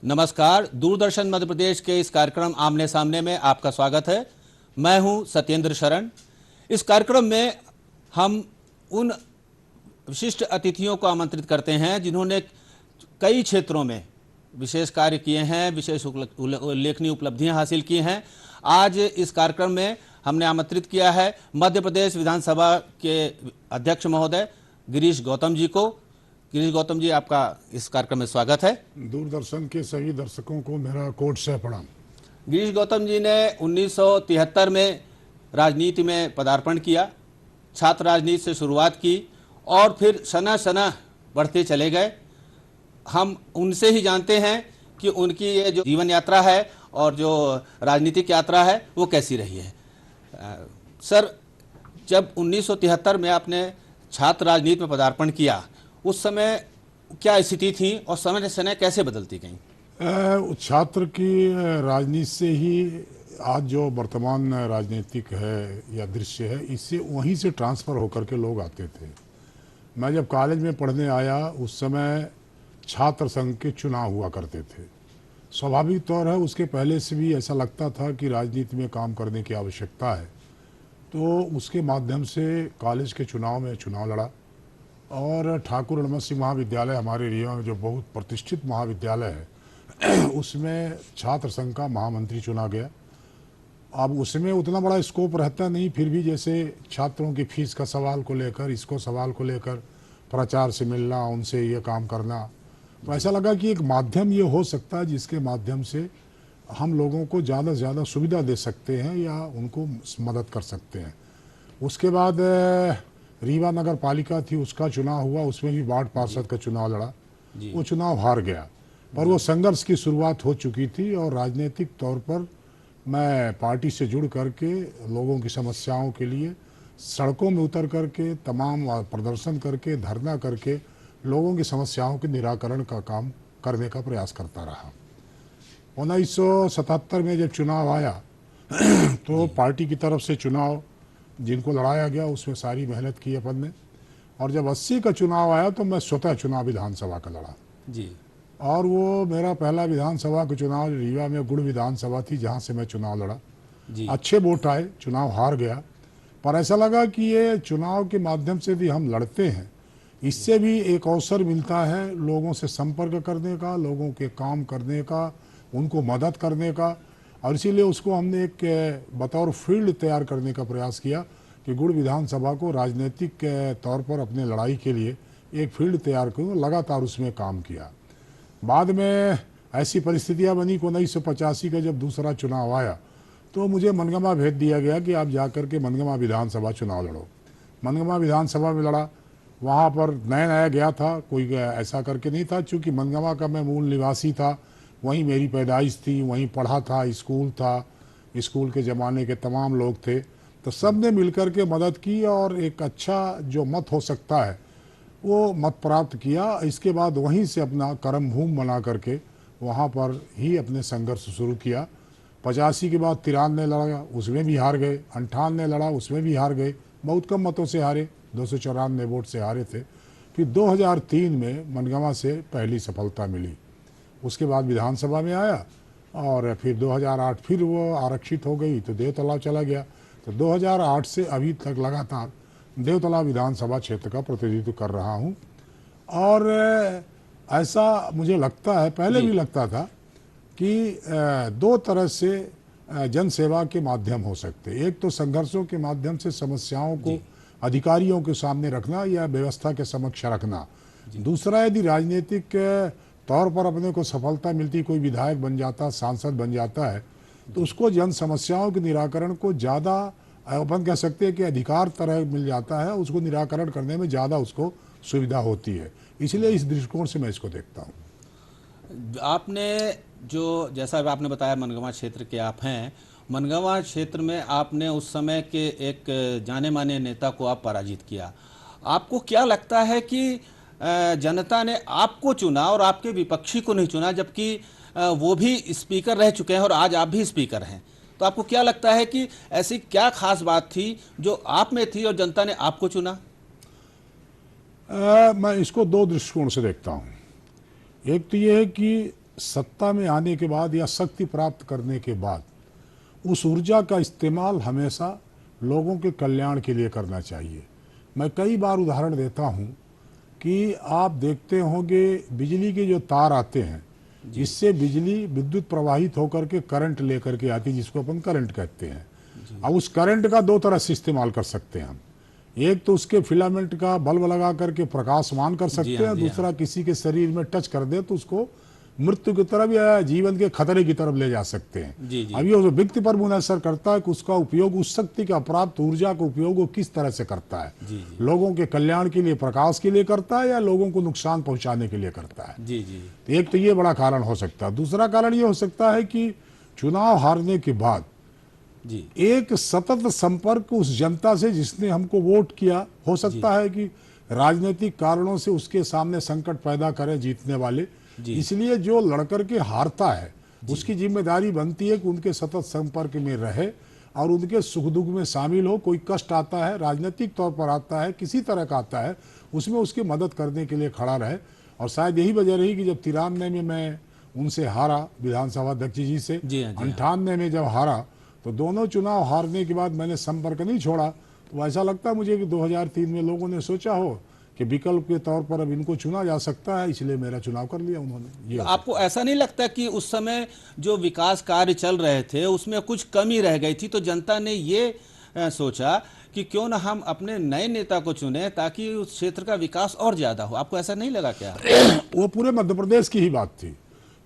नमस्कार, दूरदर्शन मध्य प्रदेश के इस कार्यक्रम आमने सामने में आपका स्वागत है। मैं हूं सत्येंद्र शरण। इस कार्यक्रम में हम उन विशिष्ट अतिथियों को आमंत्रित करते हैं जिन्होंने कई क्षेत्रों में विशेष कार्य किए हैं, विशेष उल्लेखनीय उपलब्धियां हासिल की हैं। आज इस कार्यक्रम में हमने आमंत्रित किया है मध्य प्रदेश विधानसभा के अध्यक्ष महोदय गिरीश गौतम जी को। गिरीश गौतम जी, आपका इस कार्यक्रम में स्वागत है। दूरदर्शन के सभी दर्शकों को मेरा कोट से प्रणाम। गिरीश गौतम जी ने 1973 में राजनीति में पदार्पण किया, छात्र राजनीति से शुरुआत की और फिर सना सना बढ़ते चले गए। हम उनसे ही जानते हैं कि उनकी ये जो जीवन यात्रा है और जो राजनीतिक यात्रा है वो कैसी रही है। सर, जब 1973 में आपने छात्र राजनीति में पदार्पण किया, उस समय क्या स्थिति थी और समय समय कैसे बदलती गई? छात्र की राजनीति से ही आज जो वर्तमान राजनीतिक है या दृश्य है, इससे वहीं से ट्रांसफ़र होकर के लोग आते थे। मैं जब कॉलेज में पढ़ने आया उस समय छात्र संघ के चुनाव हुआ करते थे। स्वाभाविक तौर है उसके पहले से भी ऐसा लगता था कि राजनीति में काम करने की आवश्यकता है, तो उसके माध्यम से कॉलेज के चुनाव में चुनाव लड़ा और ठाकुर रणमत सिंह महाविद्यालय हमारे रीवा में जो बहुत प्रतिष्ठित महाविद्यालय है उसमें छात्र संघ का महामंत्री चुना गया। अब उसमें उतना बड़ा स्कोप रहता नहीं, फिर भी जैसे छात्रों की फीस का सवाल को लेकर, इसको सवाल को लेकर प्रचार से मिलना, उनसे ये काम करना, तो ऐसा लगा कि एक माध्यम ये हो सकता है जिसके माध्यम से हम लोगों को ज़्यादा से ज़्यादा सुविधा दे सकते हैं या उनको मदद कर सकते हैं। उसके बाद रीवा नगर पालिका थी, उसका चुनाव हुआ, उसमें भी वार्ड पार्षद का चुनाव लड़ा। वो चुनाव हार गया, पर वो संघर्ष की शुरुआत हो चुकी थी और राजनीतिक तौर पर मैं पार्टी से जुड़ करके लोगों की समस्याओं के लिए सड़कों में उतर करके तमाम प्रदर्शन करके धरना करके लोगों की समस्याओं के निराकरण का काम करने का प्रयास करता रहा। 1977 में जब चुनाव आया तो पार्टी की तरफ से चुनाव जिनको लड़ाया गया उसमें सारी मेहनत की अपन ने, और जब 80 का चुनाव आया तो मैं स्वतः चुनाव विधानसभा का लड़ा जी। और वो मेरा पहला विधानसभा का चुनाव रीवा में गुड़ विधानसभा थी जहाँ से मैं चुनाव लड़ा जी। अच्छे वोट आए, चुनाव हार गया, पर ऐसा लगा कि ये चुनाव के माध्यम से भी हम लड़ते हैं, इससे भी एक अवसर मिलता है लोगों से संपर्क करने का, लोगों के काम करने का, उनको मदद करने का, और इसीलिए उसको हमने एक बतौर फील्ड तैयार करने का प्रयास किया कि गुड़ विधानसभा को राजनीतिक तौर पर अपने लड़ाई के लिए एक फील्ड तैयार करूँ। लगातार उसमें काम किया। बाद में ऐसी परिस्थितियां बनी कि 1985 का जब दूसरा चुनाव आया तो मुझे मनगमा भेज दिया गया कि आप जाकर के मनगमा विधानसभा चुनाव लड़ो। मनगमा विधानसभा में लड़ा, वहाँ पर नया नया गया था, कोई ऐसा करके नहीं था, चूँकि मनगमा का मैं मूल निवासी था, वहीं मेरी पैदाइश थी, वहीं पढ़ा था, स्कूल था, स्कूल के ज़माने के तमाम लोग थे, तो सब ने मिलकर के मदद की और एक अच्छा जो मत हो सकता है वो मत प्राप्त किया। इसके बाद वहीं से अपना कर्म भूमि बना करके वहाँ पर ही अपने संघर्ष शुरू किया। 85 के बाद 93 लड़ा, उसमें भी हार गए, 98 लड़ा, उसमें भी हार गए, बहुत कम मतों से हारे, 294 वोट से हारे थे। फिर 2003 में मनगमा से पहली सफलता मिली, उसके बाद विधानसभा में आया और फिर 2008 फिर वो आरक्षित हो गई तो देवतालाब चला गया। तो 2008 से अभी तक लगातार देवतालाब विधानसभा क्षेत्र का प्रतिनिधित्व कर रहा हूँ। और ऐसा मुझे लगता है, पहले भी लगता था कि दो तरह से जनसेवा के माध्यम हो सकते, एक तो संघर्षों के माध्यम से समस्याओं को अधिकारियों के सामने रखना या व्यवस्था के समक्ष रखना, दूसरा यदि राजनीतिक तौर पर अपने को सफलता मिलती, कोई विधायक बन जाता, सांसद बन जाता है, तो उसको जन समस्याओं के निराकरण को ज़्यादा अपन कह सकते हैं कि अधिकार तरह मिल जाता है, उसको निराकरण करने में ज़्यादा उसको सुविधा होती है। इसलिए इस दृष्टिकोण से मैं इसको देखता हूँ। आपने जो जैसा आपने बताया मनगमा क्षेत्र के आप हैं, मनगमा क्षेत्र में आपने उस समय के एक जाने माने नेता को आप पराजित किया। आपको क्या लगता है कि जनता ने आपको चुना और आपके विपक्षी को नहीं चुना, जबकि वो भी स्पीकर रह चुके हैं और आज आप भी स्पीकर हैं? तो आपको क्या लगता है कि ऐसी क्या खास बात थी जो आप में थी और जनता ने आपको चुना? मैं इसको दो दृष्टिकोण से देखता हूँ। एक तो ये है कि सत्ता में आने के बाद या शक्ति प्राप्त करने के बाद उस ऊर्जा का इस्तेमाल हमेशा लोगों के कल्याण के लिए करना चाहिए। मैं कई बार उदाहरण देता हूं कि आप देखते होंगे बिजली के जो तार आते हैं, इससे बिजली विद्युत प्रवाहित होकर के करंट लेकर के आती है, जिसको अपन करंट कहते हैं। अब उस करंट का दो तरह से इस्तेमाल कर सकते हैं हम। एक तो उसके फिलामेंट का बल्ब लगा करके प्रकाशमान कर सकते हैं, दूसरा किसी के शरीर में टच कर दे तो उसको मृत्यु की तरफ या जीवन के खतरे की तरफ ले जा सकते हैं। अब ये जो व्यक्ति पर मुनसर करता है कि उसका उपयोग, उस शक्ति का प्राप्त ऊर्जा का उपयोग वो किस तरह से करता है। लोगों के कल्याण के लिए, प्रकाश के लिए करता है या लोगों को नुकसान पहुंचाने के लिए करता है। तो एक तो ये बड़ा कारण हो सकता है। दूसरा कारण ये हो सकता है कि चुनाव हारने के बाद एक सतत संपर्क उस जनता से जिसने हमको वोट किया, हो सकता है कि राजनीतिक कारणों से उसके सामने संकट पैदा करें जीतने वाले, इसलिए जो लड़कर के हारता है उसकी जिम्मेदारी बनती है कि उनके सतत संपर्क में रहे और उनके सुख दुख में शामिल हो। कोई कष्ट आता है, राजनीतिक तौर पर आता है, किसी तरह का आता है, उसमें उसकी मदद करने के लिए खड़ा रहे। और शायद यही वजह रही कि जब 93 में मैं उनसे हारा विधानसभा अध्यक्ष जी से, 98 में जब हारा, तो दोनों चुनाव हारने के बाद मैंने संपर्क नहीं छोड़ा। तो ऐसा लगता है मुझे कि 2003 में लोगों ने सोचा हो कि विकल्प के तौर पर अब इनको चुना जा सकता है, इसलिए मेरा चुनाव कर लिया उन्होंने। ये तो आपको ऐसा नहीं लगता कि उस समय जो विकास कार्य चल रहे थे उसमें कुछ कमी रह गई थी, तो जनता ने ये सोचा कि क्यों ना हम अपने नए नेता को चुने ताकि उस क्षेत्र का विकास और ज्यादा हो? आपको ऐसा नहीं लगा क्या? वो पूरे मध्य प्रदेश की ही बात थी,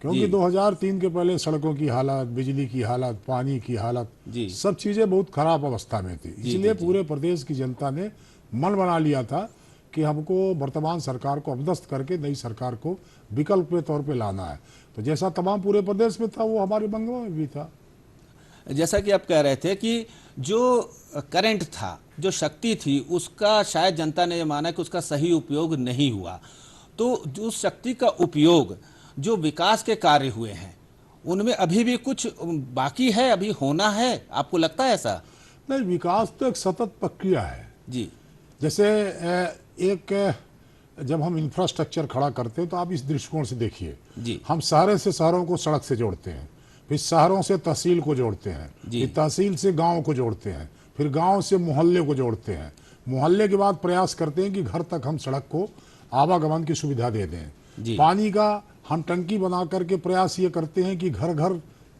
क्योंकि 2003 के पहले सड़कों की हालत, बिजली की हालत, पानी की हालत, सब चीजें बहुत खराब अवस्था में थी। इसलिए पूरे प्रदेश की जनता ने मन बना लिया था कि हमको वर्तमान सरकार को अपदस्थ करके नई सरकार को विकल्प के तौर पे लाना है। तो जैसा तमाम पूरे प्रदेश में था वो हमारे बंगलों में भी था। जैसा कि आप कह रहे थे कि जो करंट था, जो शक्ति थी, उसका शायद जनता ने माना कि उसका सही उपयोग नहीं हुआ, तो जो शक्ति का उपयोग जो विकास के कार्य हुए हैं उनमें अभी भी कुछ बाकी है, अभी होना है? आपको लगता है ऐसा? नहीं, विकास तो एक सतत प्रक्रिया है जी। जैसे एक जब हम इंफ्रास्ट्रक्चर खड़ा करते हैं तो आप इस दृष्टिकोण से देखिए, हम शहर से शहरों को सड़क से जोड़ते हैं, फिर शहरों से तहसील को जोड़ते हैं, फिर तहसील से गांव को जोड़ते हैं, फिर गांव से मोहल्ले को जोड़ते हैं, मोहल्ले के बाद प्रयास करते हैं कि घर तक हम सड़क को आवागमन की सुविधा दे दें। पानी का हम टंकी बना करके प्रयास ये करते हैं कि घर घर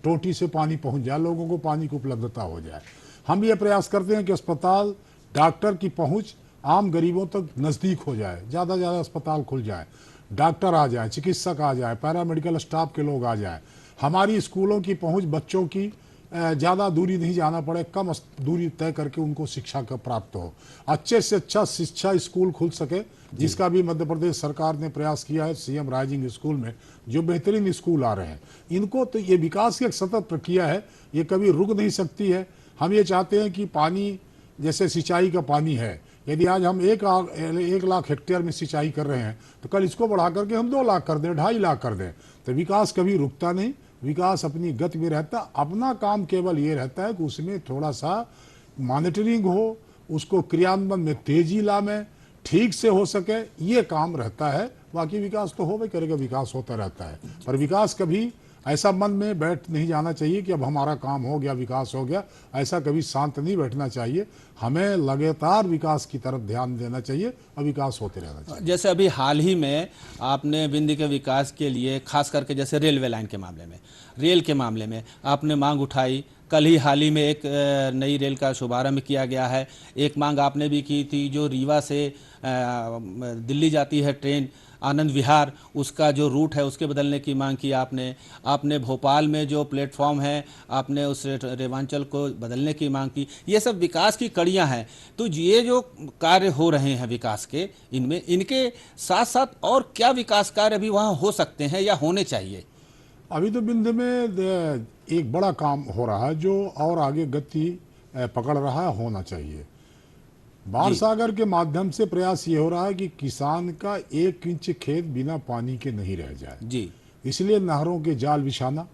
टोटी से पानी पहुंच जाए, लोगों को पानी की उपलब्धता हो जाए। हम ये प्रयास करते हैं कि अस्पताल, डॉक्टर की पहुंच आम गरीबों तक नज़दीक हो जाए, ज़्यादा ज़्यादा अस्पताल खुल जाए, डॉक्टर आ जाए, चिकित्सक आ जाए, पैरामेडिकल स्टाफ के लोग आ जाए, हमारी स्कूलों की पहुंच बच्चों की ज़्यादा दूरी नहीं जाना पड़े, कम दूरी तय करके उनको शिक्षा का प्राप्त हो, अच्छे से अच्छा शिक्षा स्कूल खुल सके, जिसका भी मध्य प्रदेश सरकार ने प्रयास किया है। सीएम राइजिंग स्कूल में जो बेहतरीन स्कूल आ रहे हैं, इनको तो ये विकास की एक सतत प्रक्रिया है, ये कभी रुक नहीं सकती है। हम ये चाहते हैं कि पानी, जैसे सिंचाई का पानी है, यदि आज हम 1 लाख हेक्टेयर में सिंचाई कर रहे हैं तो कल इसको बढ़ा करके हम 2 लाख कर दें, 2.5 लाख कर दें, तो विकास कभी रुकता नहीं, विकास अपनी गति में रहता। अपना काम केवल ये रहता है कि उसमें थोड़ा सा मॉनिटरिंग हो, उसको क्रियान्वयन में तेजी लावे, ठीक से हो सके, ये काम रहता है। बाकी विकास तो होवे करेगा, विकास होता रहता है, पर विकास कभी ऐसा मन में बैठ नहीं जाना चाहिए कि अब हमारा काम हो गया, विकास हो गया, ऐसा कभी शांत नहीं बैठना चाहिए। हमें लगातार विकास की तरफ ध्यान देना चाहिए और विकास होते रहना चाहिए। जैसे अभी हाल ही में आपने विंध्य के विकास के लिए, खास करके जैसे रेलवे लाइन के मामले में, रेल के मामले में आपने मांग उठाई। कल ही हाल ही में एक नई रेल का शुभारंभ किया गया है। एक मांग आपने भी की थी, जो रीवा से दिल्ली जाती है ट्रेन आनंद विहार, उसका जो रूट है उसके बदलने की मांग की आपने भोपाल में जो प्लेटफॉर्म है आपने उस रेवांचल को बदलने की मांग की। ये सब विकास की कड़ियां हैं। तो ये जो कार्य हो रहे हैं विकास के, इनमें इनके साथ साथ और क्या विकास कार्य अभी वहाँ हो सकते हैं या होने चाहिए? अभी तो विंध्य में एक बड़ा काम हो रहा है जो और आगे गति पकड़ रहा है, होना चाहिए। बाण सागर के माध्यम से प्रयास ये हो रहा है कि किसान का 1 इंच खेत बिना पानी के नहीं रह जाए जी। इसलिए नहरों के जाल बिछाना,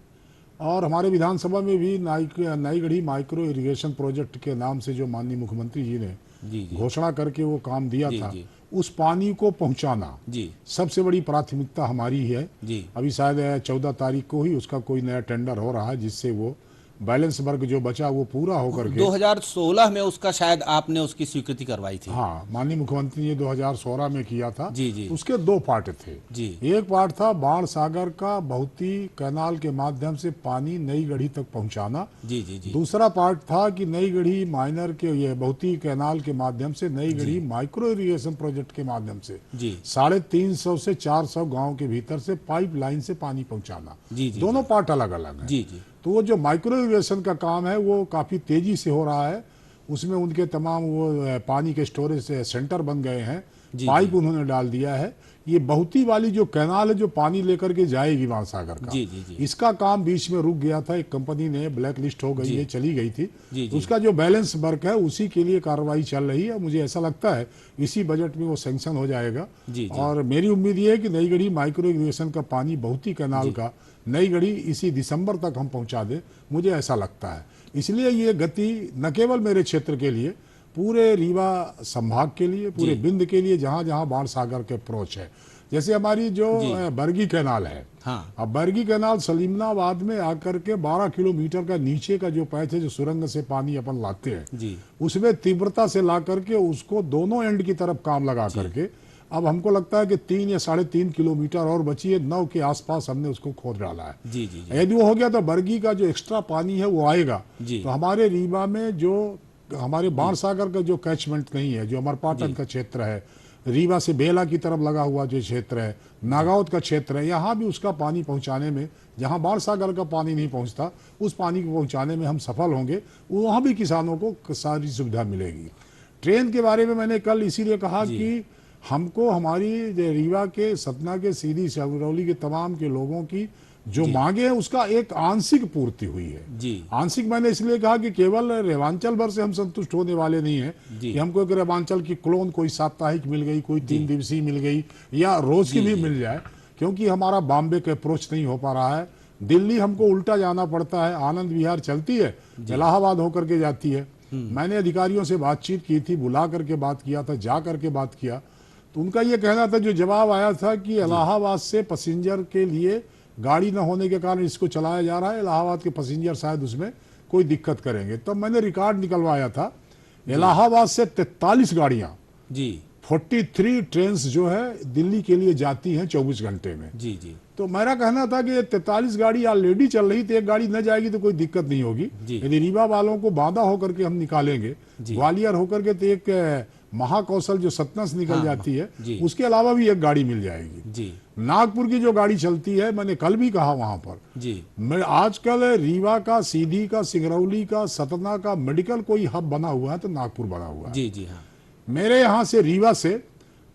और हमारे विधानसभा में भी नाईगढ़ी माइक्रो इरिगेशन प्रोजेक्ट के नाम से जो माननीय मुख्यमंत्री जी ने घोषणा करके वो काम दिया था, उस पानी को पहुंचाना जी सबसे बड़ी प्राथमिकता हमारी है। जी अभी शायद 14 तारीख को ही उसका कोई नया टेंडर हो रहा है, जिससे वो बैलेंस वर्क जो बचा वो पूरा होकर के 2016 में उसका शायद आपने उसकी स्वीकृति करवाई थी। हाँ, माननीय मुख्यमंत्री ने 2016 में किया था। जी जी उसके दो पार्ट थे। जी एक पार्ट था बाण सागर का बहुती कैनाल के माध्यम से पानी नई गढ़ी तक पहुंचाना। जी जी जी दूसरा पार्ट था कि नई गढ़ी माइनर के ये बहुती कैनाल के माध्यम से नई गढ़ी माइक्रो इरिगेशन प्रोजेक्ट के माध्यम से जी 350 से 400 गांव के भीतर से पाइप लाइन से पानी पहुंचाना। जी जी दोनों पार्ट अलग अलग है। जी जी तो वो जो माइक्रो इरिगेशन का काम है वो काफ़ी तेज़ी से हो रहा है। उसमें उनके तमाम वो पानी के स्टोरेज सेंटर बन गए हैं, जी, पाइप उन्होंने डाल दिया है। ये बहुती वाली जो कैनाल है जो पानी लेकर के जाएगी बाणसागर का, जी जी जी इसका काम बीच में रुक गया था। एक कंपनी ने ब्लैक लिस्ट हो गई है, चली गई थी। जी जी उसका जो बैलेंस वर्क है उसी के लिए कार्रवाई चल रही है। मुझे ऐसा लगता है इसी बजट में वो सैंक्शन हो जाएगा। जी जी और मेरी उम्मीद ये है कि नई गढ़ी माइक्रो इरिगेशन का पानी बहुती कैनाल का नई गढ़ी इसी दिसंबर तक हम पहुंचा दें, मुझे ऐसा लगता है। इसलिए ये गति न केवल मेरे क्षेत्र के लिए, पूरे रीवा संभाग के लिए, पूरे बिंद के लिए, जहाँ जहाँ बाण सागर के अप्रोच है। जैसे हमारी जो बरगी कैनाल है, हाँ अब बरगी कैनाल सलीमनाबाद में आकर के 12 किलोमीटर का नीचे का जो पैच है, जो सुरंग से पानी अपन लाते हैं, जी उसमें तीव्रता से ला करके उसको दोनों एंड की तरफ काम लगा करके अब हमको लगता है कि 3 या 3.5 किलोमीटर और बची है। 9 के आसपास हमने उसको खोद डाला है। जी जी जी यदि वो हो गया तो बरगी का जो एक्स्ट्रा पानी है वो आएगा। जी तो हमारे रीवा में जो हमारे बाणसागर का जो कैचमेंट नहीं है, जो अमरपाटन का क्षेत्र है, रीवा से बेला की तरफ लगा हुआ जो क्षेत्र है, नागावत का क्षेत्र है, यहाँ भी उसका पानी पहुँचाने में, जहाँ बाणसागर का पानी नहीं पहुँचता, उस पानी को पहुँचाने में हम सफल होंगे। वहाँ भी किसानों को सारी सुविधा मिलेगी। ट्रेन के बारे में मैंने कल इसीलिए कहा कि हमको हमारी रीवा के, सतना के, सीधी, सिंगरौली के तमाम के लोगों की जो मांगे हैं उसका एक आंशिक पूर्ति हुई है। जी आंशिक मैंने इसलिए कहा कि केवल रेवांचल भर से हम संतुष्ट होने वाले नहीं हैं कि हमको एक रेवांचल की क्लोन कोई साप्ताहिक मिल गई, कोई 3 दिवसीय मिल गई, या रोज की भी मिल जाए, क्योंकि हमारा बॉम्बे के अप्रोच नहीं हो पा रहा है। दिल्ली हमको उल्टा जाना पड़ता है। आनंद विहार चलती है, इलाहाबाद होकर के जाती है। मैंने अधिकारियों से बातचीत की थी, बुला करके बात किया था, जा करके बात किया, तो उनका ये कहना था, जो जवाब आया था कि इलाहाबाद से पैसेंजर के लिए गाड़ी न होने के कारण इसको चलाया जा रहा है, इलाहाबाद के पैसेंजर शायद उसमें कोई दिक्कत करेंगे। तब मैंने रिकॉर्ड निकलवाया था, इलाहाबाद से 43 गाड़ियाँ, जी 43 ट्रेन्स जो है दिल्ली के लिए जाती हैं 24 घंटे में। जी जी तो मेरा कहना था कि 43 गाड़ी ऑलरेडी चल रही थी, एक गाड़ी न जाएगी तो कोई दिक्कत नहीं होगी। यदि रीवा वालों को बांदा होकर के हम निकालेंगे, ग्वालियर होकर के, तो एक महाकौशल जो सतना से निकल जाती है, उसके अलावा भी एक गाड़ी मिल जाएगी। जी नागपुर की जो गाड़ी चलती है, मैंने कल भी कहा वहां पर, जी मैं आजकल रीवा का, सीधी का, सिंगरौली का, सतना का मेडिकल कोई हब बना हुआ है तो नागपुर बना हुआ है। जी जी हाँ मेरे यहाँ से रीवा से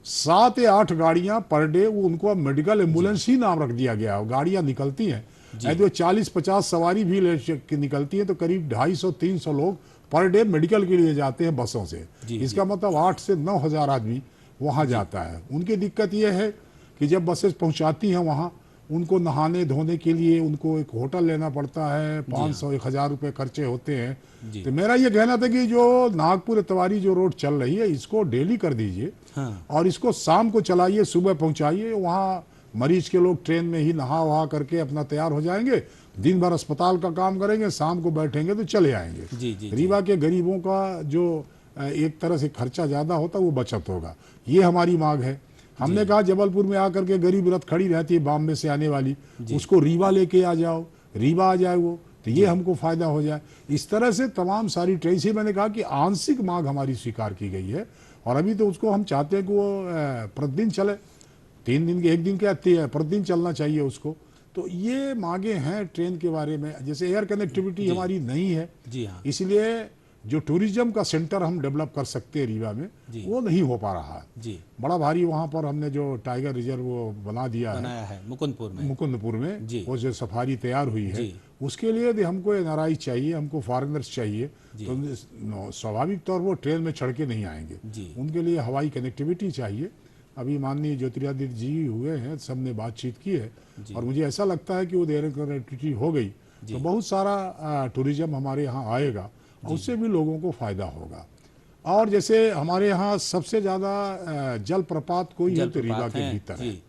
7 या 8 गाड़ियां पर डे, वो उनको अब मेडिकल एम्बुलेंस ही नाम रख दिया गया है। गाड़ियां निकलती हैं, यदि वो 40-50 सवारी भी निकलती है तो करीब 250-300 लोग पर डे मेडिकल के लिए जाते हैं बसों से। इसका मतलब 8 से 9 हजार आदमी वहाँ जाता है। उनकी दिक्कत यह है कि जब बसेस पहुँचाती हैं वहाँ, उनको नहाने धोने के लिए उनको एक होटल लेना पड़ता है, 500-1000 रुपये खर्चे होते हैं। तो मेरा ये कहना था कि जो नागपुर इतवारी जो रोड चल रही है, इसको डेली कर दीजिए। हाँ। और इसको शाम को चलाइए, सुबह पहुंचाइए। वहाँ मरीज के लोग ट्रेन में ही नहा वहा करके अपना तैयार हो जाएंगे, दिन भर अस्पताल का काम करेंगे, शाम को बैठेंगे तो चले आएंगे। रीवा के गरीबों का जो एक तरह से खर्चा ज़्यादा होता है वो बचत होगा, ये हमारी मांग है। हमने कहा जबलपुर में आकर के गरीब रथ खड़ी रहती है बॉम्बे से आने वाली, उसको रीवा लेके आ जाओ, रीवा आ जाए वो, तो ये हमको फायदा हो जाए। इस तरह से तमाम सारी ट्रेन से मैंने कहा कि आंशिक मांग हमारी स्वीकार की गई है, और अभी तो उसको हम चाहते हैं कि वो प्रतिदिन चले, 3 दिन के 1 दिन के प्रतिदिन चलना चाहिए उसको। तो ये मांगे हैं ट्रेन के बारे में। जैसे एयर कनेक्टिविटी हमारी नहीं है, जी हाँ, इसलिए जो टूरिज्म का सेंटर हम डेवलप कर सकते हैं रीवा में, वो नहीं हो पा रहा है। जी बड़ा भारी वहाँ पर हमने जो टाइगर रिजर्व वो बनाया है मुकुंदपुर में वो जो सफारी तैयार हुई है, उसके लिए भी हमको एनआरआई चाहिए, हमको फॉरेनर्स चाहिए। तो स्वाभाविक तौर वो ट्रेन में चढ़ के नहीं आएंगे, उनके लिए हवाई कनेक्टिविटी चाहिए। अभी माननीय ज्योतिरादित्य जी हुए हैं, सबने बातचीत की है, और मुझे ऐसा लगता है कि वो एयर कनेक्टिविटी हो गई तो बहुत सारा टूरिज्म हमारे यहाँ आएगा, और उससे भी लोगों को फायदा होगा। और जैसे हमारे यहाँ सबसे ज्यादा जलप्रपात कोई है तो रीवा जलप्रपात के हैं, भीतर है। जी।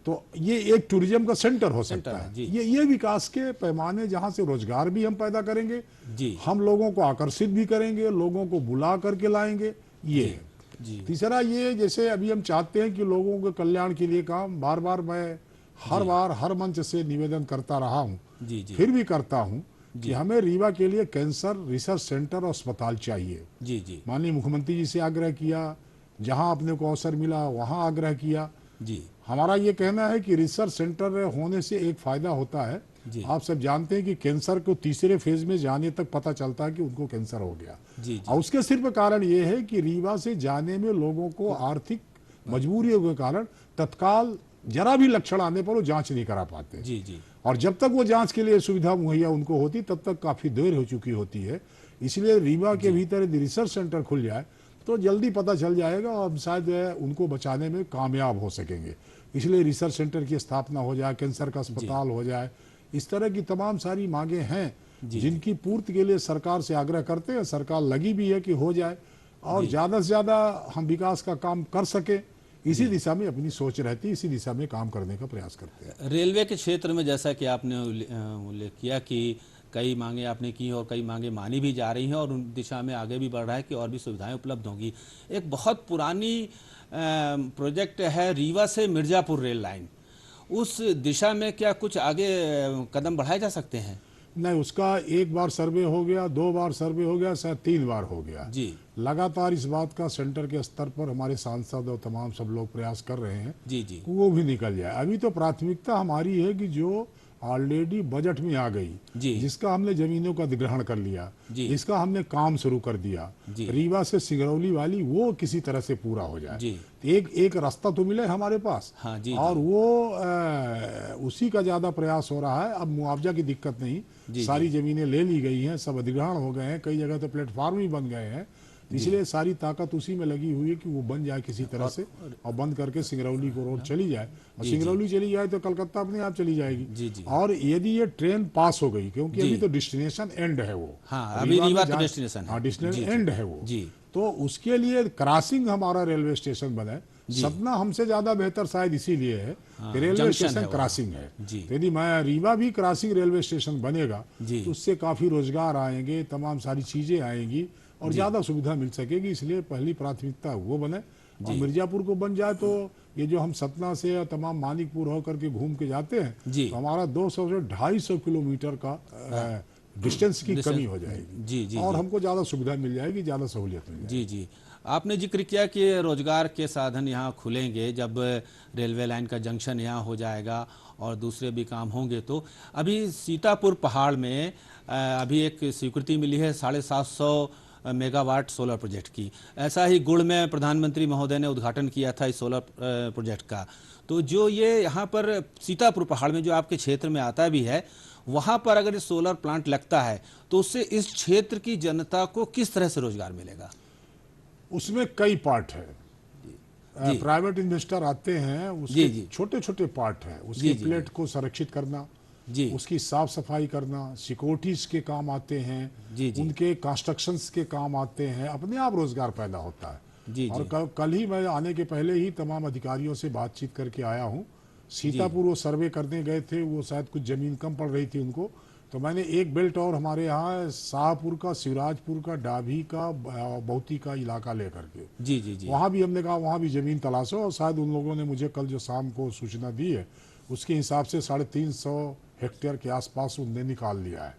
तो ये एक टूरिज्म का सेंटर हो सेंटर सकता है, है। जी। ये विकास के पैमाने जहाँ से रोजगार भी हम पैदा करेंगे, जी। हम लोगों को आकर्षित भी करेंगे, लोगों को बुला करके लाएंगे, ये जी। है। जी। तीसरा ये, जैसे अभी हम चाहते हैं कि लोगों के कल्याण के लिए काम, बार बार मैं हर जी। बार हर मंच से निवेदन करता रहा हूँ, जी। जी। फिर भी करता हूँ कि जी। हमें रीवा के लिए कैंसर रिसर्च सेंटर और अस्पताल चाहिए। जी। जी। माननीय मुख्यमंत्री जी से आग्रह किया, जहां अपने को अवसर मिला वहां आग्रह किया। जी। हमारा ये कहना है कि रिसर्च सेंटर होने से एक फायदा होता है, जी। आप सब जानते हैं कि कैंसर को तीसरे फेज में जाने तक पता चलता है कि उनको कैंसर हो गया। जी। और उसके सिर्फ कारण ये है कि रीवा से जाने में लोगों को आर्थिक मजबूरियों के कारण तत्काल जरा भी लक्षण आने पर वो जांच नहीं करा पाते। जी। जी। और जब तक वो जांच के लिए सुविधा मुहैया उनको होती, तब तक काफी देर हो चुकी होती है। इसलिए रीवा के भीतर यदि रिसर्च सेंटर खुल जाए तो जल्दी पता चल जाएगा और शायद उनको बचाने में कामयाब हो सकेंगे। इसलिए रिसर्च सेंटर की स्थापना हो जाए, कैंसर का अस्पताल हो जाए, इस तरह की तमाम सारी मांगे हैं जिनकी पूर्ति के लिए सरकार से आग्रह करते हैं। सरकार लगी भी है कि हो जाए और ज़्यादा से ज़्यादा हम विकास का काम कर सके, इसी दिशा में अपनी सोच रहती है, इसी दिशा में काम करने का प्रयास करते हैं। रेलवे के क्षेत्र में जैसा कि आपने उल्लेख किया कि कई मांगे आपने की और कई मांगे मानी भी जा रही हैं और उन दिशा में आगे भी बढ़ रहा है कि और भी सुविधाएं उपलब्ध होंगी। एक बहुत पुरानी प्रोजेक्ट है रीवा से मिर्ज़ापुर रेल लाइन, उस दिशा में क्या कुछ आगे कदम बढ़ाए जा सकते हैं? नहीं, उसका एक बार सर्वे हो गया, 2 बार सर्वे हो गया, शायद 3 बार हो गया। जी। लगातार इस बात का सेंटर के स्तर पर हमारे सांसद और तमाम सब लोग प्रयास कर रहे हैं जी। जी। कि वो भी निकल जाए। अभी तो प्राथमिकता हमारी है कि जो ऑलरेडी बजट में आ गई, जी। जिसका हमने जमीनों का अधिग्रहण कर लिया, जी। जिसका हमने काम शुरू कर दिया, जी। रीवा से सिंगरौली वाली, वो किसी तरह से पूरा हो जाए। जी। एक रास्ता तो मिले हमारे पास। हाँ। जी। और जी। वो उसी का ज्यादा प्रयास हो रहा है। अब मुआवजा की दिक्कत नहीं, जी। सारी जमीनें ले ली गई हैं, सब अधिग्रहण हो गए हैं, कई जगह तो प्लेटफॉर्म ही बन गए हैं। इसलिए सारी ताकत उसी में लगी हुई है कि वो बन जाए किसी तरह से और बंद करके सिंगरौली को रोड चली जाए। और सिंगरौली चली जाए तो कलकत्ता अपने आप चली जाएगी। जी। जी। और यदि ये ट्रेन पास हो गई, क्योंकि जी। अभी तो डेस्टिनेशन एंड है वो, हाँ, अभी रीवा तो में डेस्टिनेशन है। हाँ, डेस्टिनेशन जी। एंड है वो। जी। तो उसके लिए क्रॉसिंग हमारा रेलवे स्टेशन बने। सतना हमसे ज्यादा बेहतर शायद इसीलिए है कि रेलवे जंक्शन स्टेशन है वहाँ। क्रॉसिंग है। जी। तो यदि मैं रीवा भी क्रॉसिंग रेलवे स्टेशन बनेगा जी। तो उससे काफी रोजगार आएंगे, तमाम सारी चीजें आएंगी और ज्यादा सुविधा मिल सकेगी। इसलिए पहली प्राथमिकता वो बने। और मिर्जापुर को बन जाए तो ये जो हम सतना से या तमाम मानिकपुर होकर के घूम के जाते हैं, जी। तो हमारा 200 से 250 किलोमीटर का डिस्टेंस की कमी हो जाएगी। जी। जी। और हमको ज्यादा सुविधा मिल जाएगी, ज्यादा सहूलियत मिल जाएगी। जी। जी। आपने जिक्र किया कि रोजगार के साधन यहाँ खुलेंगे जब रेलवे लाइन का जंक्शन यहाँ हो जाएगा और दूसरे भी काम होंगे। तो अभी सीतापुर पहाड़ में अभी एक स्वीकृति मिली है 750 मेगावाट सोलर प्रोजेक्ट की। ऐसा ही गुड़ में प्रधानमंत्री महोदय ने उद्घाटन किया था इस सोलर प्रोजेक्ट का। तो जो ये यहाँ पर सीतापुर पहाड़ में जो आपके क्षेत्र में आता भी है, वहाँ पर अगर सोलर प्लांट लगता है तो उससे इस क्षेत्र की जनता को किस तरह से रोजगार मिलेगा? उसमें कई पार्ट है। प्राइवेट इन्वेस्टर आते हैं, उसके छोटे छोटे पार्ट है। उसकी प्लेट को संरक्षित करना, जी। उसकी साफ सफाई करना, सिक्योरिटीज के काम आते हैं, जी। जी। उनके कंस्ट्रक्शंस के काम आते हैं, अपने आप रोजगार पैदा होता है। जी। और कल ही मैं आने के पहले ही तमाम अधिकारियों से बातचीत करके आया हूँ। सीतापुर वो सर्वे करने गए थे, वो शायद कुछ जमीन कम पड़ रही थी उनको, तो मैंने एक बेल्ट और हमारे यहाँ शाहपुर का, शिवराजपुर का, डाभी का, बहुती का इलाका लेकर के जी। जी। जी। वहाँ भी हमने कहा वहाँ भी जमीन तलाशो। और शायद उन लोगों ने मुझे कल जो शाम को सूचना दी है उसके हिसाब से 350 हेक्टेयर के आसपास उनने निकाल लिया है।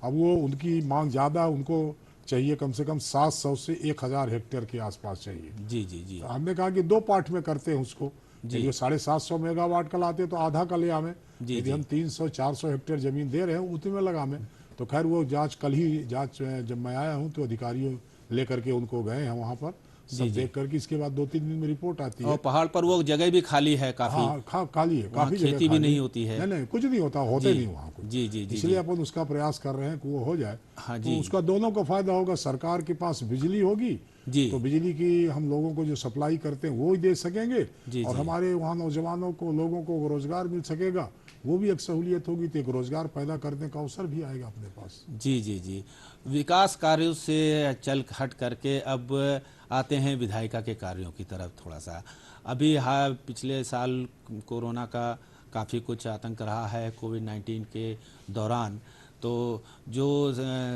अब वो उनकी मांग ज़्यादा, उनको चाहिए कम से कम 700 से 1000 हेक्टेयर के आसपास चाहिए। जी। जी। जी। तो हमने कहा कि 2 पार्ट में करते हैं उसको। यदि 750 मेगावाट का लाते तो आधा का ले आवे, यदि हम 300-400 हेक्टेयर जमीन दे रहे हैं उतने में लगा में। तो खैर वो जांच कल ही जब मैं आया हूं तो अधिकारियों लेकर के उनको गए हैं वहां पर, सब देख करके इसके बाद 2-3 दिन में रिपोर्ट आती है। और पहाड़ पर वो जगह भी खाली है काफी। हाँ, खाली है, काफी जगह खेती भी नहीं होती है। नहीं, कुछ नहीं होता, होते नहीं वहाँ कुछ। जी। जी। जी। इसलिए अपन उसका प्रयास कर रहे हैं कि वो हो जाए। हाँ। तो जी। उसका दोनों को फायदा होगा। सरकार के पास बिजली होगी जी। तो बिजली की हम लोगों को जो सप्लाई करते हैं वो ही दे सकेंगे। जी। और जी। हमारे वहाँ नौजवानों को, लोगों को रोजगार मिल सकेगा। वो भी एक सहूलियत होगी, तो एक रोजगार पैदा करने का अवसर भी आएगा अपने पास। जी जी जी। विकास कार्यों से चल हट करके अब आते हैं विधायिका के कार्यों की तरफ थोड़ा सा। अभी हाँ, पिछले साल कोरोना का काफ़ी कुछ आतंक रहा है कोविड-19 के दौरान, तो जो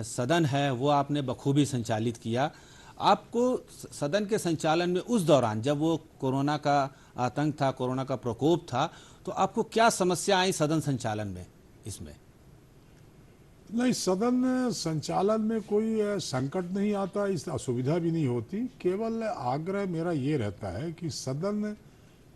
सदन है वो आपने बखूबी संचालित किया। आपको सदन के संचालन में उस दौरान जब वो कोरोना का आतंक था, कोरोना का प्रकोप था, तो आपको क्या समस्या आई सदन संचालन में इसमें? नहीं, सदन संचालन में कोई संकट नहीं आता, इस असुविधा भी नहीं होती। केवल आग्रह मेरा ये रहता है कि सदन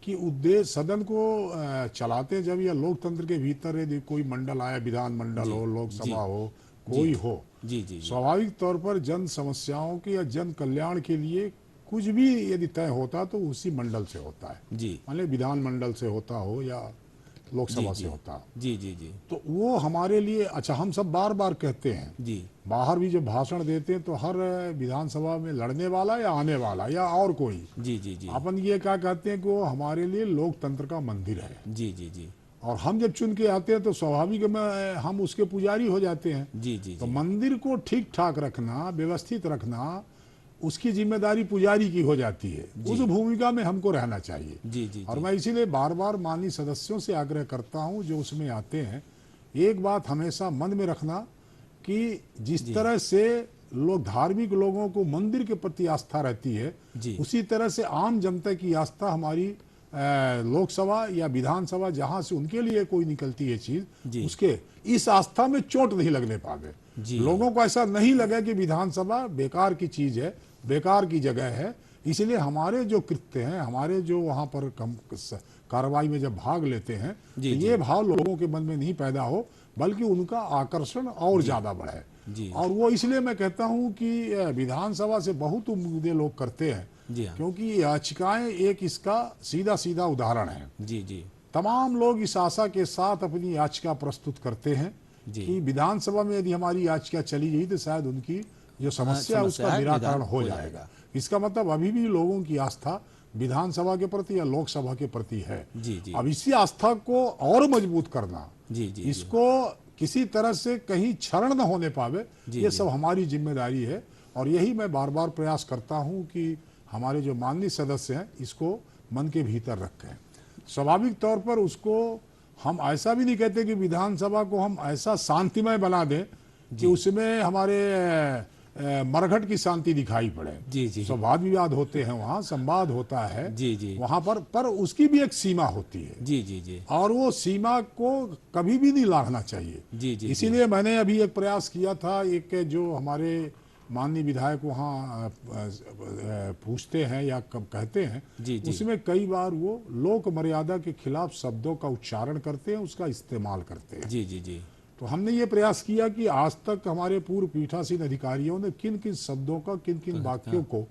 की उद्देश्य, सदन को चलाते जब या लोकतंत्र के भीतर यदि कोई मंडल आया, विधान मंडल जी हो, जी लोकसभा हो, जी कोई हो, जी जी जी स्वाभाविक तौर पर जन समस्याओं के या जन कल्याण के लिए कुछ भी यदि तय होता तो उसी मंडल से होता है। जी मान लीजिए विधान मंडल से होता हो या जी लोकसभा से जी होता हो, जी जी जी तो वो हमारे लिए अच्छा। हम सब बार बार कहते हैं, जी बाहर भी जब भाषण देते हैं तो हर विधानसभा में लड़ने वाला या आने वाला या और कोई, जी जी जी अपन ये क्या कहते हैं कि वो हमारे लिए लोकतंत्र का मंदिर है। जी जी जी और हम जब चुन के आते हैं तो स्वाभाविक में हम उसके पुजारी हो जाते हैं। जी जी तो जी मंदिर को ठीक ठाक रखना, व्यवस्थित रखना, उसकी जिम्मेदारी पुजारी की हो जाती है। उस भूमिका में हमको रहना चाहिए। जी जी और जी मैं इसीलिए बार बार माननीय सदस्यों से आग्रह करता हूं जो उसमें आते हैं, एक बात हमेशा मन में रखना कि जिस तरह से लोग, धार्मिक लोगों को मंदिर के प्रति आस्था रहती है, जी उसी तरह से आम जनता की आस्था हमारी लोकसभा या विधानसभा जहां से उनके लिए कोई निकलती है जी। चीज, उसके इस आस्था में चोट नहीं लगने पावे। जी लोगों को ऐसा नहीं लगे कि विधानसभा बेकार की चीज है, बेकार की जगह है। इसलिए हमारे जो कृत्य हैं, हमारे जो वहां पर कार्रवाई में जब भाग लेते हैं, जी तो जी ये भाव लोगों के मन में नहीं पैदा हो, बल्कि उनका आकर्षण और ज्यादा बढ़े। जी और वो इसलिए मैं कहता हूं कि विधानसभा से बहुत उम्मीदें लोग करते हैं, जी हाँ क्योंकि याचिकाएं एक इसका सीधा सीधा उदाहरण है। जी जी तमाम लोग इस आशा के साथ अपनी याचिका प्रस्तुत करते हैं जी कि विधानसभा में यदि हमारी याचिका चली गई तो शायद उनकी जो समस्या है समस्या उसका है, निराकरण निदान हो हो जाएगा। इसका मतलब अभी भी लोगों की आस्था विधानसभा के प्रति या लोकसभा के प्रति है। जी जी अब इसी आस्था को और मजबूत करना, जी जी इसको किसी तरह से कहीं क्षरण न होने पावे, ये सब हमारी जिम्मेदारी है। और यही मैं बार बार प्रयास करता हूं कि हमारे जो माननीय सदस्य हैं इसको मन के भीतर रखें। स्वाभाविक तौर पर उसको हम ऐसा भी नहीं कहते कि विधानसभा को हम ऐसा शांतिमय बना दें कि उसमें हमारे मरघट की शांति दिखाई पड़े। जी जी वाद विवाद होते हैं, वहाँ संवाद होता है जी जी वहाँ पर उसकी भी एक सीमा होती है, जी जी जी और वो सीमा को कभी भी नहीं लांघना चाहिए। जी जी इसीलिए मैंने अभी एक प्रयास किया था, एक जो हमारे माननीय विधायक वहाँ पूछते हैं या कब कहते हैं, जी जी उसमें कई बार वो लोक मर्यादा के खिलाफ शब्दों का उच्चारण करते हैं, उसका इस्तेमाल करते हैं। जी जी जी तो हमने ये प्रयास किया कि आज तक हमारे पूर्व पीठासीन अधिकारियों ने किन किन शब्दों का, किन किन वाक्यों को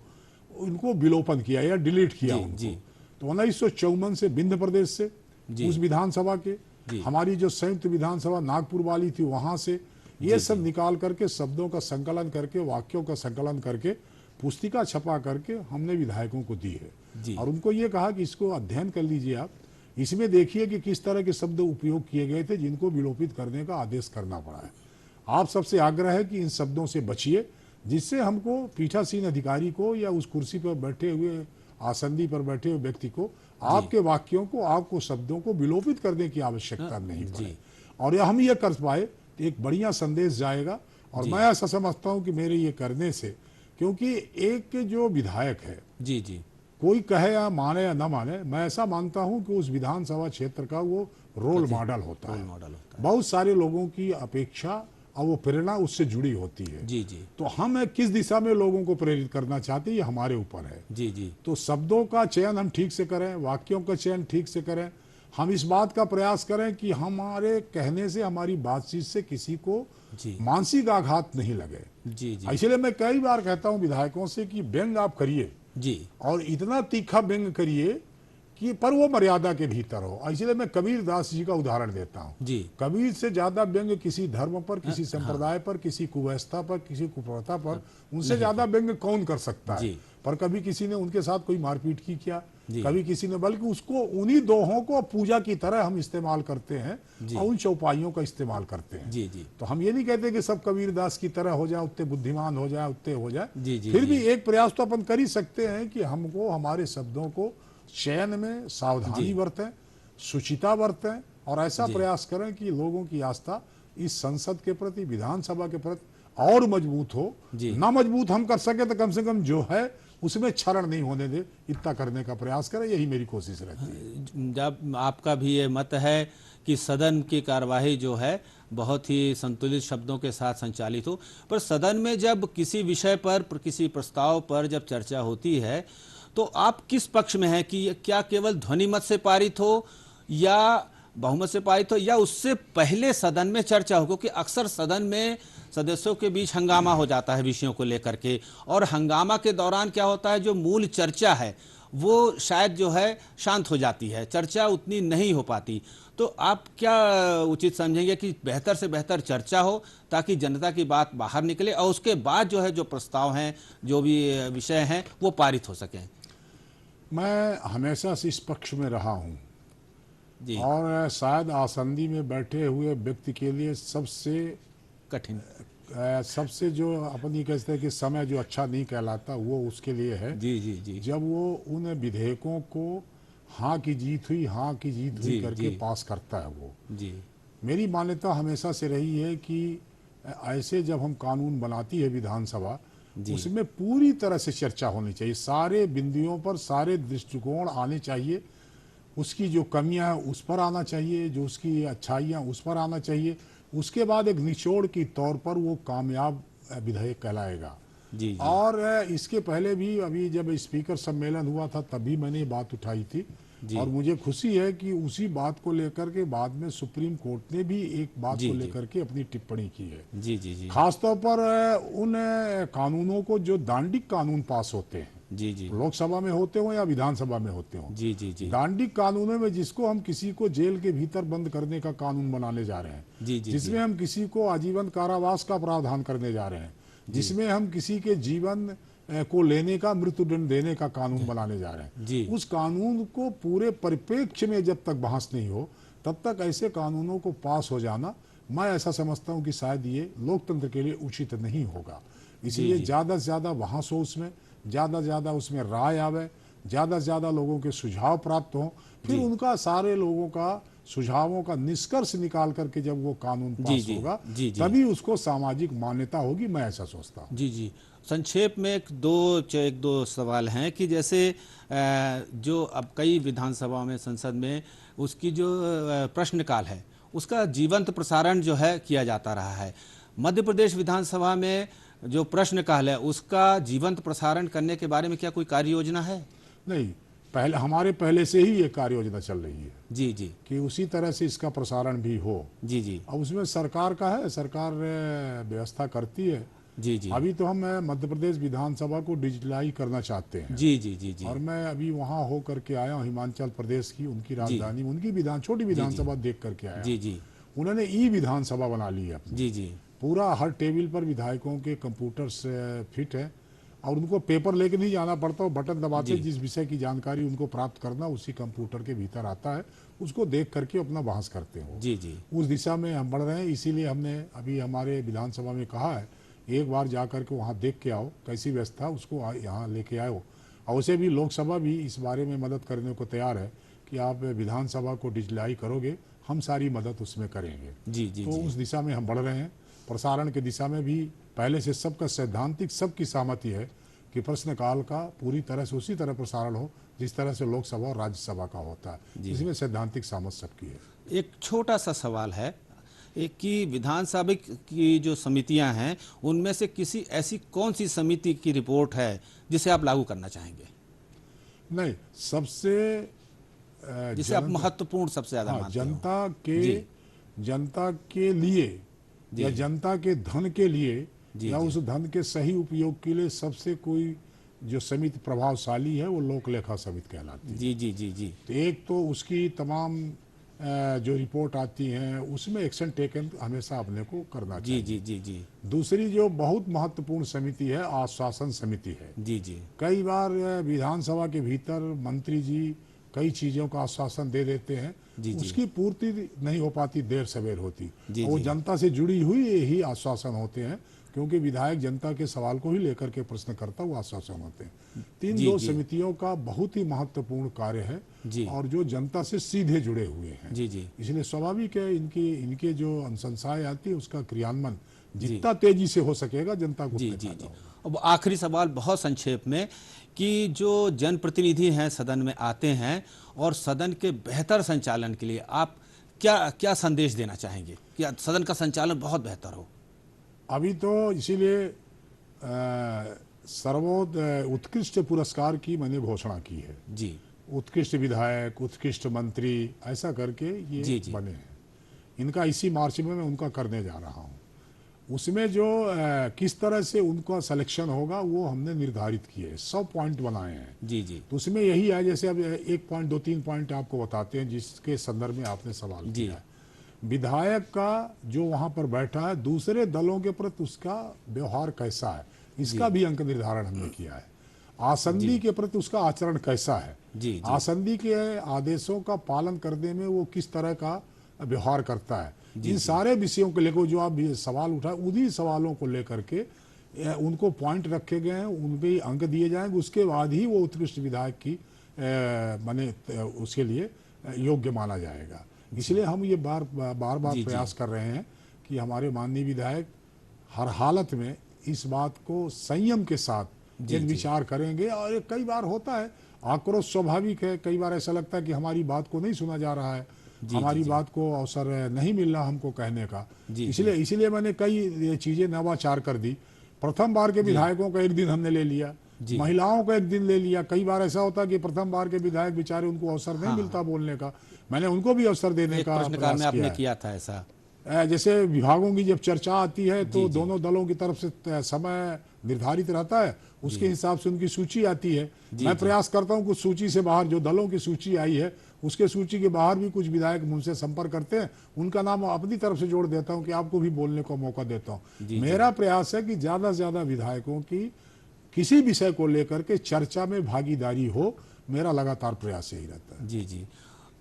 उनको विलोपन किया या डिलीट किया जी, उनको। जी। तो 1954 से विंध्य प्रदेश से, जी। उस विधानसभा के, जी। हमारी जो संयुक्त विधानसभा नागपुर वाली थी वहां से, ये सब निकाल करके शब्दों का संकलन करके, वाक्यों का संकलन करके, पुस्तिका छपा करके हमने विधायकों को दी जी। है। और उनको ये कहा कि इसको अध्ययन कर लीजिए आप, इसमें देखिए कि किस तरह के शब्द उपयोग किए गए थे जिनको विलोपित करने का आदेश करना पड़ा है। आप सबसे आग्रह है कि इन शब्दों से बचिए, जिससे हमको पीठासीन अधिकारी को या उस कुर्सी पर बैठे हुए, आसंदी पर बैठे हुए व्यक्ति को आपके वाक्यों को, आपको शब्दों को विलोपित करने की आवश्यकता नहीं पड़े। और हम ये कर पाए तो एक बढ़िया संदेश जाएगा। और मैं ऐसा समझता हूं कि मेरे ये करने से, क्योंकि एक जो विधायक है, जी जी कोई कहे या माने या ना माने, मैं ऐसा मानता हूं कि उस विधानसभा क्षेत्र का वो रोल मॉडल होता है। मॉडल होता बहुत सारे लोगों की अपेक्षा और वो प्रेरणा उससे जुड़ी होती है। जी जी तो हम किस दिशा में लोगों को प्रेरित करना चाहते हैं, ये हमारे ऊपर है। जी जी तो शब्दों का चयन हम ठीक से करें, वाक्यों का चयन ठीक से करें। हम इस बात का प्रयास करें कि हमारे कहने से, हमारी बातचीत से किसी को जी मानसिक आघात नहीं लगे। जी जी इसलिए मैं कई बार कहता हूं विधायकों से कि व्यंग आप करिए, जी और इतना तीखा व्यंग करिए कि पर वो मर्यादा के भीतर हो। इसलिए मैं कबीर दास जी का उदाहरण देता हूँ। जी कबीर से ज्यादा व्यंग किसी धर्म पर, किसी संप्रदाय पर, किसी कुव्यवस्था पर, किसी कुप्रथा पर, उनसे ज्यादा व्यंग कौन कर सकता है। पर कभी किसी ने उनके साथ कोई मारपीट की क्या, जी। कभी किसी ने, बल्कि उसको उन्हीं दोहों को पूजा की तरह हम इस्तेमाल करते हैं जी। और उन चौपाइयों का इस्तेमाल करते हैं। जी जी तो हम ये नहीं कहते कि सब कबीरदास की तरह हो जाए, उतने बुद्धिमान हो जाए, उतने हो जाए। जी जी फिर जी भी एक प्रयास तो अपन कर ही सकते हैं कि हमको हमारे शब्दों को चयन में सावधानी जी बरतें, शुचिता बरतें और ऐसा जी प्रयास करें कि लोगों की आस्था इस संसद के प्रति, विधानसभा के प्रति और मजबूत हो। जी। ना मजबूत हम कर सके तो कम से कम जो है उसमें क्षरण नहीं होने दे, इतना करने का प्रयास करें, यही मेरी कोशिश रहती है। जब आपका भी ये मत है कि सदन की कार्यवाही जो है बहुत ही संतुलित शब्दों के साथ संचालित हो, पर सदन में जब किसी विषय पर, किसी प्रस्ताव पर जब चर्चा होती है तो आप किस पक्ष में हैं कि ये क्या केवल ध्वनि मत से पारित हो या बहुमत से पारित हो या उससे पहले सदन में चर्चा हो? क्योंकि अक्सर सदन में सदस्यों के बीच हंगामा हो जाता है विषयों को लेकर के, और हंगामा के दौरान क्या होता है, जो मूल चर्चा है वो शायद जो है शांत हो जाती है, चर्चा उतनी नहीं हो पाती। तो आप क्या उचित समझेंगे कि बेहतर से बेहतर चर्चा हो ताकि जनता की बात बाहर निकले और उसके बाद जो है जो प्रस्ताव हैं, जो भी विषय हैं, वो पारित हो सकें? मैं हमेशा से इस पक्ष में रहा हूँ जी। और शायद आसंदी में बैठे हुए व्यक्ति के लिए कठिन। सबसे जो अपन ये कहते हैं कि समय जो अच्छा नहीं कहलाता वो उसके लिए है, जी जी जी जब वो उन विधेयकों को हाँ की जीत हुई, हाँ की जीत हुई जी करके जी पास करता है वो। जी मेरी मान्यता हमेशा से रही है कि ऐसे जब हम कानून बनाती है विधानसभा, जी उसमें पूरी तरह से चर्चा होनी चाहिए, सारे बिंदुओं पर सारे दृष्टिकोण आने चाहिए, उसकी जो कमियां हैं उस पर आना चाहिए, जो उसकी अच्छाइयां उस पर आना चाहिए। उसके बाद एक निचोड़ की तौर पर वो कामयाब विधेयक कहलाएगा। जी जी और इसके पहले भी अभी जब स्पीकर सम्मेलन हुआ था तभी मैंने ये बात उठाई थी जी और मुझे खुशी है कि उसी बात को लेकर के बाद में सुप्रीम कोर्ट ने भी एक बात जी को जी लेकर के अपनी टिप्पणी की है। जी जी जी खासतौर पर उन कानूनों को जो दांडिक कानून पास होते हैं, जी जी लोकसभा में होते हो या विधानसभा में होते हो, जी जी जी दांडिक कानूनों में जिसको हम किसी को जेल के भीतर बंद करने का कानून बनाने जा रहे हैं, जी जी जिसमें हम किसी को आजीवन कारावास का प्रावधान करने जा रहे हैं, जिसमें हम किसी के जीवन को लेने का, मृत्युदंड देने का कानून बनाने जा रहे हैं, जी उस कानून को पूरे परिप्रेक्ष्य में जब तक बहस नहीं हो तब तक ऐसे कानूनों को पास हो जाना, मैं ऐसा समझता हूं कि शायद ये लोकतंत्र के लिए उचित नहीं होगा। इसलिए जी। ज़्यादा से ज़्यादा बहस हो उसमें, ज़्यादा से ज़्यादा उसमें राय आवे, ज़्यादा से ज़्यादा लोगों के सुझाव प्राप्त हों, फिर जी उनका सारे लोगों का सुझावों का निष्कर्ष निकाल करके जब वो कानून जी पास जी होगा जी जी तभी उसको सामाजिक मान्यता होगी, मैं ऐसा सोचता हूँ। जी जी संक्षेप में एक दो सवाल हैं कि जैसे जो अब कई विधानसभा में, संसद में उसकी जो प्रश्नकाल है उसका जीवंत प्रसारण जो है किया जाता रहा है। मध्य प्रदेश विधानसभा में जो प्रश्नकाल है उसका जीवंत प्रसारण करने के बारे में क्या कोई कार्य योजना है? नहीं, पहले हमारे पहले से ही ये कार्य योजना चल रही है जी जी कि उसी तरह से इसका प्रसारण भी हो। जी जी अब उसमें सरकार का है, सरकार व्यवस्था करती है। जी जी अभी तो हम मध्य प्रदेश विधानसभा को डिजिटलाइज करना चाहते हैं जी जी जी जी और मैं अभी वहाँ हो करके आया हूँ, हिमाचल प्रदेश की उनकी राजधानी, उनकी छोटी जी विधानसभा देख करके आया। जी जी उन्होंने ई विधानसभा बना ली है अपनी। जी जी पूरा हर टेबल पर विधायकों के कंप्यूटर्स फिट है और उनको पेपर लेके नहीं जाना पड़ता, वो बटन दबाते जी जिस विषय की जानकारी उनको प्राप्त करना उसी कंप्यूटर के भीतर आता है, उसको देख करके अपना बहस करते हो। जी जी उस दिशा में हम बढ़ रहे हैं, इसीलिए हमने अभी हमारे विधानसभा में कहा है एक बार जा करके वहाँ देख के आओ कैसी व्यवस्था, उसको यहाँ लेके आओ। और उसे भी लोकसभा भी इस बारे में मदद करने को तैयार है कि आप विधानसभा को डिजिटलाइज करोगे, हम सारी मदद उसमें करेंगे। जी जी तो जी उस दिशा में हम बढ़ रहे हैं। प्रसारण की दिशा में भी पहले से सबका सैद्धांतिक सबकी सहमति है कि प्रश्नकाल का पूरी तरह से उसी तरह प्रसारण हो जिस तरह से लोकसभा और राज्यसभा का होता है, इसमें सैद्धांतिक सहमति सबकी है। एक छोटा सा सवाल है एक कि विधानसभा की जो समितियां हैं उनमें से किसी ऐसी कौन सी समिति की रिपोर्ट है जिसे आप लागू करना चाहेंगे, नहीं, सबसे जिसे आप महत्वपूर्ण सबसे ज्यादा हाँ, मानते हो? जनता के लिए या जनता के धन के लिए या जी। उस धन के सही उपयोग के लिए सबसे कोई जो समिति प्रभावशाली है वो लोक लेखा समिति कहलाती है। जी जी जी जी तो एक तो उसकी तमाम जो रिपोर्ट आती हैं उसमें एक्शन टेकन हमेशा अपने को करना जी चाहिए। जी जी जी दूसरी जो बहुत महत्वपूर्ण समिति है आश्वासन समिति है। जी जी कई बार विधानसभा के भीतर मंत्री जी कई चीज़ों का आश्वासन दे देते हैं, जी जी उसकी पूर्ति नहीं हो पाती, देर सवेर होती। जी वो जी जनता से जुड़ी हुई ही आश्वासन होते हैं, क्योंकि विधायक जनता के सवाल को ही लेकर के प्रश्न करता हुआ आश्वासन होते हैं। जी दो जी समितियों का बहुत ही महत्वपूर्ण कार्य है जी और जो जनता से सीधे जुड़े हुए हैं। जी जी इसलिए स्वाभाविक है इनके जो अनुशंसाएं आती है उसका क्रियान्वयन जी जितना तेजी से हो सकेगा जनता को जी उसमें जी फायदा जी होगा। अब आखिरी सवाल बहुत संक्षेप में कि जो जनप्रतिनिधि हैं सदन में आते हैं और सदन के बेहतर संचालन के लिए आप क्या क्या संदेश देना चाहेंगे कि सदन का संचालन बहुत बेहतर हो? अभी तो इसीलिए उत्कृष्ट पुरस्कार की मैंने घोषणा की है। जी उत्कृष्ट विधायक, उत्कृष्ट मंत्री, ऐसा करके ये जी जी बने हैं। इनका इसी मार्च में मैं उनका करने जा रहा हूँ। उसमें जो किस तरह से उनका सिलेक्शन होगा वो हमने निर्धारित किए हैं, 100 पॉइंट बनाए हैं। जी जी तो उसमें यही है, जैसे अब 1 पॉइंट 2-3 पॉइंट आपको बताते हैं जिसके संदर्भ में आपने सवाल जी किया है। विधायक का जो वहां पर बैठा है दूसरे दलों के प्रति उसका व्यवहार कैसा है, इसका भी अंक निर्धारण हमने किया है। आसंदी के प्रति उसका आचरण कैसा है, जी जी आसंदी के आदेशों का पालन करने में वो किस तरह का व्यवहार करता है, इन सारे विषयों को लेकर जो आप सवाल उठाए उन्हीं सवालों को लेकर के उनको पॉइंट रखे गए हैं, उनके अंक दिए जाएंगे। उसके बाद ही वो उत्कृष्ट विधायक की माने उसके लिए योग्य माना जाएगा। इसलिए हम ये बार बार जी, प्रयास कर रहे हैं कि हमारे माननीय विधायक हर हालत में इस बात को संयम के साथ एक विचार करेंगे। और कई बार होता है आक्रोश स्वाभाविक है, कई बार ऐसा लगता है कि हमारी बात को नहीं सुना जा रहा है, हमारी बात को अवसर नहीं मिल रहा हमको कहने का। इसलिए मैंने कई चीजें नवाचार कर दी। प्रथम बार के विधायकों का एक दिन हमने ले लिया, महिलाओं का एक दिन ले लिया। कई बार ऐसा होता है कि प्रथम बार के विधायक बेचारे उनको अवसर नहीं मिलता बोलने का, मैंने उनको भी अवसर देने का प्रश्नकाल में प्रयास आपने किया था ऐसा। जैसे विभागों की जब चर्चा आती है तो दोनों दलों की तरफ से समय निर्धारित रहता है, उसके हिसाब से उनकी सूची आती है। मैं प्रयास करता हूं कुछ सूची से बाहर जो दलों की सूची आई है उसके सूची के बाहर भी कुछ विधायक मुझसे संपर्क करते हैं, उनका नाम अपनी तरफ से जोड़ देता हूं कि आपको भी बोलने का मौका देता हूं। मेरा प्रयास है कि ज्यादा से ज्यादा विधायकों की किसी विषय को लेकर के चर्चा में भागीदारी हो, मेरा लगातार प्रयास यही रहता है। जी जी।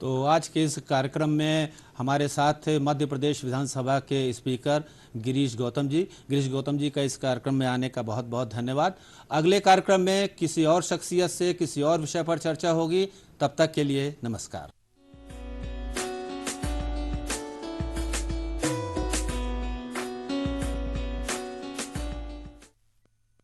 तो आज के इस कार्यक्रम में हमारे साथ मध्य प्रदेश विधानसभा के स्पीकर गिरीश गौतम जी। गिरीश गौतम जी का इस कार्यक्रम में आने का बहुत बहुत धन्यवाद। अगले कार्यक्रम में किसी और शख्सियत से किसी और विषय पर चर्चा होगी, तब तक के लिए नमस्कार।